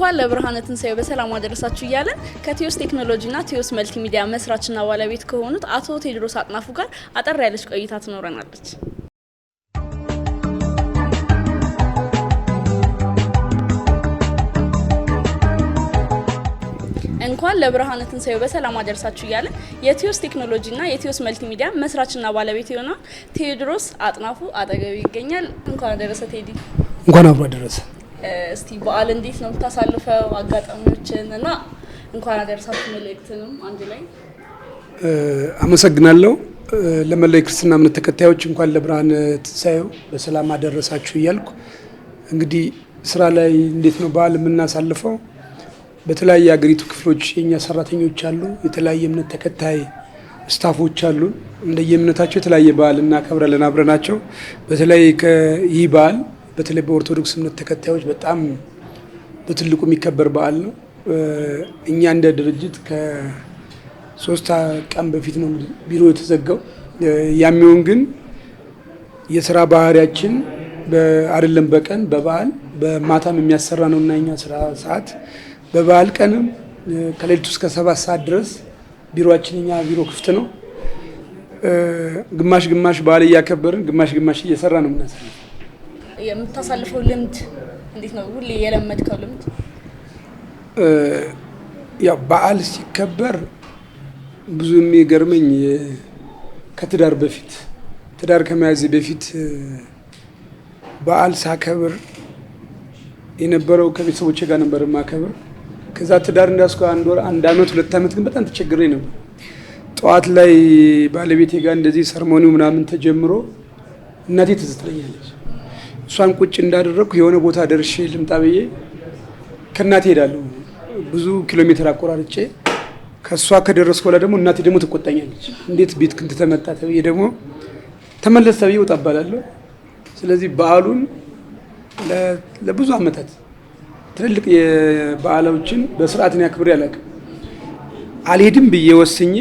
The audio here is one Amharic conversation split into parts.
እንኳን ለብርሃነ ትንሣኤው በሰላም አደረሳችሁ እያለን ከቲዮስ ቴክኖሎጂና ቲዮስ መልቲሚዲያ መስራችና ባለቤት ከሆኑት አቶ ቴዎድሮስ አጥናፉ ጋር አጠር ያለች ቆይታ ትኖረናለች። እንኳን ለብርሃነ ትንሣኤው በሰላም አደረሳችሁ እያለን የቲዮስ ቴክኖሎጂና የቲዮስ መልቲሚዲያ መስራችና ባለቤት የሆነው ቴዎድሮስ አጥናፉ አጠገብ ይገኛል። እንኳን አደረሰ ቴዲ። እንኳን አብሮ አደረሰ። እስቲ በዓል እንዴት ነው የምታሳልፈው? አጋጣሚዎችን እና እንኳን አደረሳችሁ መልእክትንም አንድ ላይ አመሰግናለሁ። ለመላው ክርስትና እምነት ተከታዮች እንኳን ለብርሃነ ትንሣኤው በሰላም አደረሳችሁ እያልኩ እንግዲህ ስራ ላይ እንዴት ነው በዓል የምናሳልፈው? በተለያየ ሀገሪቱ ክፍሎች የኛ ሰራተኞች አሉ፣ የተለያየ እምነት ተከታይ ስታፎች አሉ። እንደየእምነታቸው የተለያየ በዓል እናከብራለን አብረናቸው። በተለይ ይህ በዓል በተለይ በኦርቶዶክስ እምነት ተከታዮች በጣም በትልቁ የሚከበር በዓል ነው። እኛ እንደ ድርጅት ከ3 ቀን በፊት ነው ቢሮ የተዘጋው። ያሚውን ግን የስራ ባህሪያችን አይደለም በቀን በበዓል በማታም የሚያሰራ ነውና የኛ ስራ ሰዓት በበዓል ቀንም ከሌሊቱ እስከ 7 ሰዓት ድረስ ቢሮአችን የኛ ቢሮ ክፍት ነው። ግማሽ በዓል እያከበርን ግማሽ እየሰራ ነው የምናሳልፈው። የምታሳልፈው ልምድ እንዴት ነው? ሁሌ የለመድከው ልምድ? ያው በዓል ሲከበር ብዙ የሚገርመኝ ትዳር ከመያዝ በፊት በዓል ሳከብር የነበረው ከቤተሰቦቼ ጋር ነበር ማከብር። ከዛ ትዳር እንዳስኩ 1 ወር 1 አመት 2 አመት ግን በጣም ተቸግሬ ነበር። ጠዋት ላይ ባለቤቴ ጋር እንደዚህ ሰርሞኒው ምናምን ተጀምሮ እናቴ ትዝ ትለኛለች። እሷን ቁጭ እንዳደረኩ የሆነ ቦታ ደርሼ ልምጣ ብዬ ከእናቴ ሄዳለሁ። ብዙ ኪሎ ሜትር አቆራርጬ ከሷ ከደረስኩ በኋላ ደግሞ እናቴ ደግሞ ትቆጣኛለች። እንዴት ቤት ክንት ተመጣ ተብዬ ደግሞ ተመለስ ተብዬ ወጣባላለሁ። ስለዚህ በዓሉን ለብዙ አመታት ትልልቅ የበዓሎችን በስርዓት ነው ያክብሬ አላውቅም። አልሄድም ብዬ ወስኜ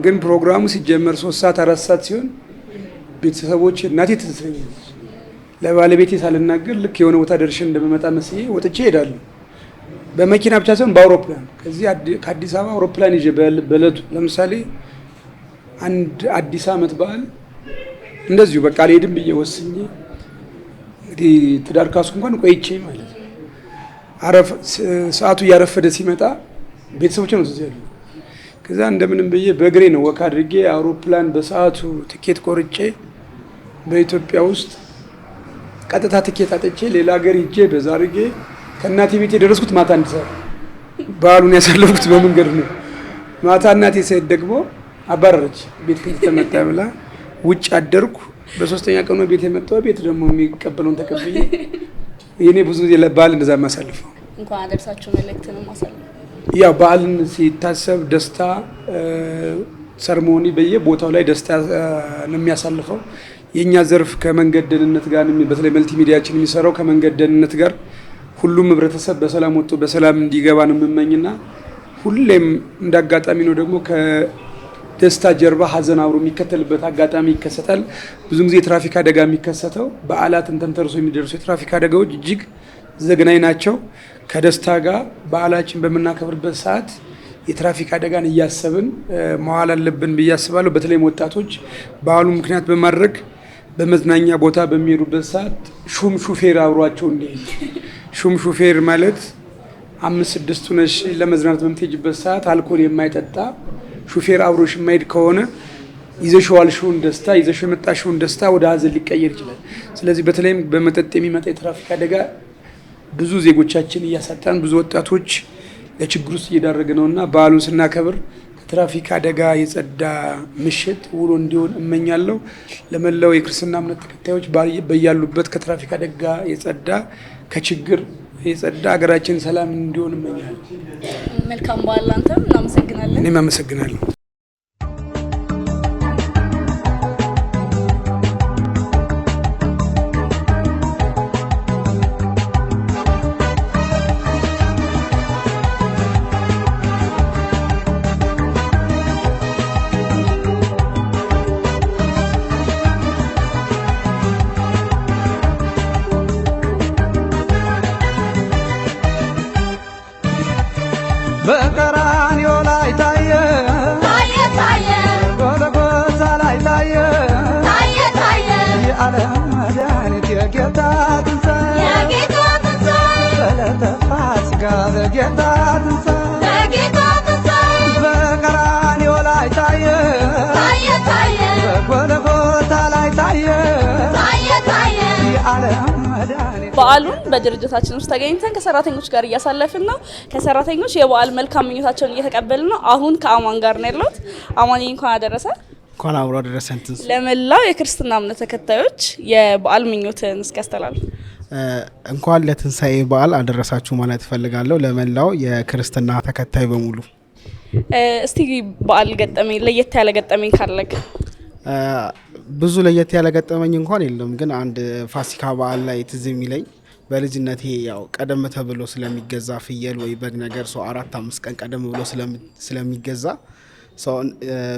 ግን ፕሮግራሙ ሲጀመር 3 ሰዓት 4 ሰዓት ሲሆን ቤተሰቦች እናቴ ትዝትለኛለች። ለባለቤቴ ሳልናገር ልክ የሆነ ቦታ ደርሼ እንደመመጣ መስዬ ወጥቼ እሄዳለሁ። በመኪና ብቻ ሳይሆን በአውሮፕላን ከአዲስ አበባ አውሮፕላን ይዤ በእለቱ ለምሳሌ አንድ አዲስ አመት በዓል እንደዚሁ በቃ አልሄድም ብዬ ወስኜ እንግዲህ ትዳር ካስኩ እንኳን ቆይቼ ማለት ነው። ሰዓቱ እያረፈደ ሲመጣ ቤተሰቦቼ ነው እዚህ ያሉ። ከዛ እንደምንም ብዬ በእግሬ ነው ወክ አድርጌ አውሮፕላን በሰዓቱ ትኬት ቆርጬ በኢትዮጵያ ውስጥ ቀጥታ ትኬት አጥቼ ሌላ ሀገር ሄጄ በዛ አድርጌ ከእናቴ ቤት የደረስኩት ማታ 1 ሰዓት። በዓሉን ያሳለፍኩት በመንገድ ነው። ማታ እናቴ ሴት ደግሞ አባረረች። ቤት ከተመጣ ብላ ውጭ አደርኩ። በ3ኛ ቀኑ ቤት የመጣው ቤት ደግሞ የሚቀበለውን ተቀብዬ የኔ ብዙ ጊዜ ለበዓል እንደዛ ማሳልፈው። እንኳን አደረሳችሁ መልእክትንም ማሳልፈው። ያው በዓልን ሲታሰብ ደስታ ሰርሞኒ በየቦታው ላይ ደስታ ነው የሚያሳልፈው። የኛ ዘርፍ ከመንገድ ደህንነት ጋር በተለይ መልቲሚዲያችን የሚሰራው ከመንገድ ደህንነት ጋር ሁሉም ህብረተሰብ በሰላም ወጥቶ በሰላም እንዲገባ ነው የምመኝና ሁሌም እንዳጋጣሚ ነው ደግሞ ከደስታ ጀርባ ሀዘን አብሮ የሚከተልበት አጋጣሚ ይከሰታል። ብዙ ጊዜ የትራፊክ አደጋ የሚከሰተው በዓላትን ተንተርሶ የሚደርሱ የትራፊክ አደጋዎች እጅግ ዘግናኝ ናቸው። ከደስታ ጋር በዓላችን በምናከብርበት ሰዓት የትራፊክ አደጋን እያሰብን መዋል አለብን ብዬ አስባለሁ። በተለይም ወጣቶች በዓሉ ምክንያት በማድረግ በመዝናኛ ቦታ በሚሄዱበት ሰዓት ሹፌር አብሯቸው እንዲሄድ። ሹፌር ማለት 5-6 ሆነሽ ለመዝናናት በምትሄጂበት ሰዓት አልኮል የማይጠጣ ሹፌር አብሮሽ የማይሄድ ከሆነ ይዘሽው ያልሽውን ደስታ ይዘሽው የመጣሽውን ደስታ ወደ ሀዘን ሊቀየር ይችላል። ስለዚህ በተለይም በመጠጥ የሚመጣ የትራፊክ አደጋ ብዙ ዜጎቻችን እያሳጣን ብዙ ወጣቶች ለችግር ውስጥ እየዳረገ ነውና በዓሉን ስናከብር ከትራፊክ አደጋ የጸዳ ምሽት ውሎ እንዲሆን እመኛለሁ። ለመላው የክርስትና እምነት ተከታዮች በያሉበት ከትራፊክ አደጋ የጸዳ ከችግር የጸዳ ሀገራችን ሰላም እንዲሆን እመኛለሁ። መልካም በዓል። አንተም እናመሰግናለን። እኔም አመሰግናለሁ። ለጌታ ትንሣኤ በቀራንዮ ላይ ታየ በጎልጎታ ላይ ታየ የዓለም መድኃኒት። በዓሉን በድርጅታችን ውስጥ ተገኝተን ከሰራተኞች ጋር እያሳለፍን ነው። ከሰራተኞች የበዓል መልካም ምኞታቸውን እየተቀበልን ነው። አሁን ከአማን ጋር ነው ያለሁት። አማን እንኳን አደረሰ። እንኳን አብሮ አደረሰን። ለመላው የክርስትና እምነት ተከታዮች የበዓል ምኞትን እስኪያስተላልፍ እንኳን ለትንሣኤ በዓል አደረሳችሁ ማለት እፈልጋለሁ። ለመላው የክርስትና ተከታይ በሙሉ እስቲ በዓል ገጠመኝ ለየት ያለ ገጠመኝ ካለክ? ብዙ ለየት ያለ ገጠመኝ እንኳን የለም፣ ግን አንድ ፋሲካ በዓል ላይ ትዝ የሚለኝ በልጅነቴ ያው ቀደም ተብሎ ስለሚገዛ ፍየል ወይ በግ ነገር ሰው 4-5 ቀን ቀደም ብሎ ስለሚገዛ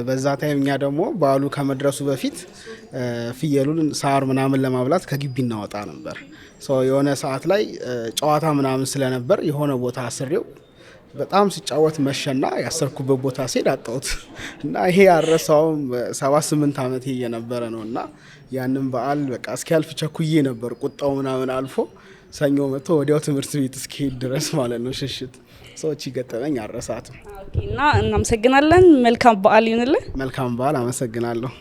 በዛ ታይም እኛ ደግሞ በዓሉ ከመድረሱ በፊት ፍየሉን ሳር ምናምን ለማብላት ከግቢ እናወጣ ነበር። የሆነ ሰዓት ላይ ጨዋታ ምናምን ስለነበር የሆነ ቦታ አስሬው በጣም ሲጫወት መሸና ያሰርኩበት ቦታ ሲሄድ አጣሁት እና ይሄ ያረሳውም 7-8 ዓመት እየነበረ ነው እና ያንን በዓል በቃ እስኪያልፍ ቸኩዬ ነበር። ቁጣው ምናምን አልፎ ሰኞ መጥቶ ወዲያው ትምህርት ቤት እስኪሄድ ድረስ ማለት ነው ሽሽት ሰዎች ይገጠመኝ አረሳትም። እና እናመሰግናለን። መልካም በዓል ይሁንልህ። መልካም በዓል። አመሰግናለሁ።